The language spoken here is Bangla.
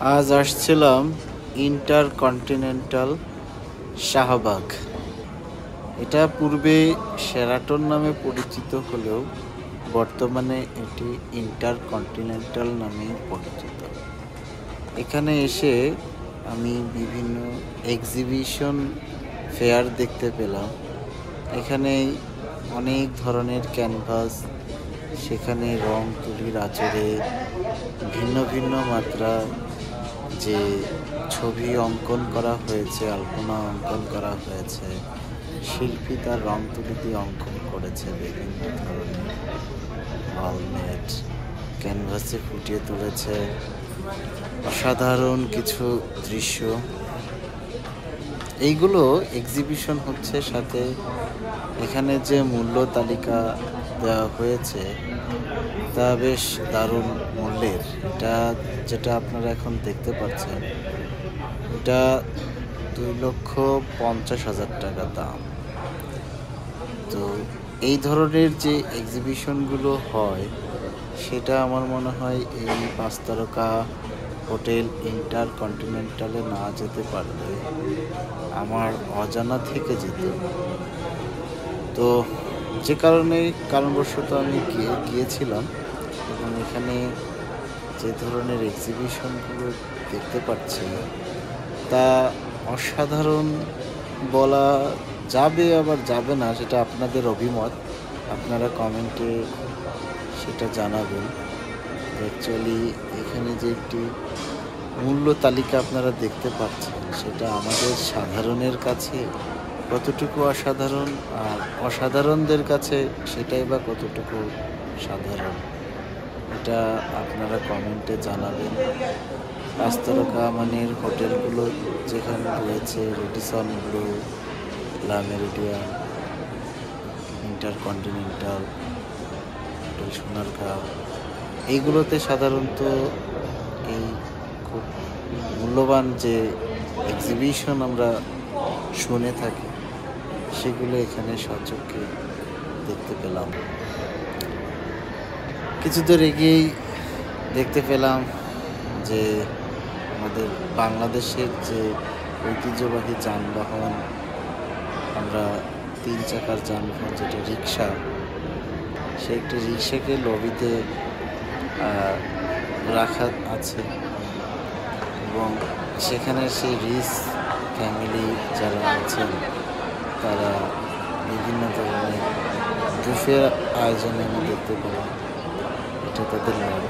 আজ আসছিলাম ইন্টারকন্টিনেন্টাল শাহবাগ। এটা পূর্বে শেরাটন নামে পরিচিত হলেও বর্তমানে এটি ইন্টারকন্টিনেন্টাল নামেই পরিচিত। এখানে এসে আমি বিভিন্ন এক্সিবিশন ফেয়ার দেখতে পেলাম। এখানে অনেক ধরনের ক্যানভাস, সেখানে রং তুলির আঁচড়ে ভিন্ন ভিন্ন মাত্রা যে ছবি অঙ্কন করা হয়েছে, আলপনা অঙ্কন করা হয়েছে, শিল্পী তার রং তুলি দিয়ে অঙ্কন করেছে বিভিন্ন ধরনের ওয়ালমেট, ক্যানভাসে ফুটিয়ে তুলেছে অসাধারণ কিছু দৃশ্য। এইগুলো এক্সিবিশন হচ্ছে, সাথে এখানে যে মূল্য তালিকা দেওয়া হয়েছে তা বেশ দারুণ মূল্যের। এটা যেটা আপনারা এখন দেখতে পাচ্ছেন, এটা 2,50,000 টাকা দাম। তো এই ধরনের যে এক্সিবিশনগুলো হয় সেটা আমার মনে হয় এই 5 তারকা হোটেল ইন্টারকন্টিনেন্টালে না যেতে পারলে আমার অজানা থেকে যেত। তো যে কারণবশত আমি গিয়েছিলাম এবং এখানে যে ধরনের এক্সিবিশনগুলো দেখতে পাচ্ছি তা অসাধারণ বলা যাবে আবার যাবে না, সেটা আপনাদের অভিমত। আপনারা কমেন্টে সেটা জানাবেন। অ্যাকচুয়ালি এখানে যে একটি মূল্য তালিকা আপনারা দেখতে পাচ্ছেন সেটা আমাদের সাধারণের কাছে কতটুকু অসাধারণ, আর অসাধারণদের কাছে সেটাই বা কতটুকু সাধারণ, এটা আপনারা কমেন্টে জানাবেন। 5 তারকা মানের হোটেলগুলো যেখানে রয়েছে, রেডিসন ব্লু, লা মেরিডিয়ান, ইন্টারকন্টিনেন্টাল, হোটেল সোনারগাঁও, এইগুলোতে সাধারণত এই খুব মূল্যবান যে এক্সিবিশন আমরা শুনে থাকি সেগুলো এখানে সচক্ষে দেখতে পেলাম। কিছু দূর এগিয়েই দেখতে পেলাম যে আমাদের বাংলাদেশের যে ঐতিহ্যবাহী যানবাহন, আমরা 3 চাকার যানবাহন যেটা রিক্সা, সে একটি রিক্সাকে লবিতে রাখা আছে এবং সেখানে সেই রিচ ফ্যামিলি যারা আছেন তারা বিভিন্ন ধরনের বুফের আয়োজনে আমি দেখতে পেলাম। এটা তাদের লবি।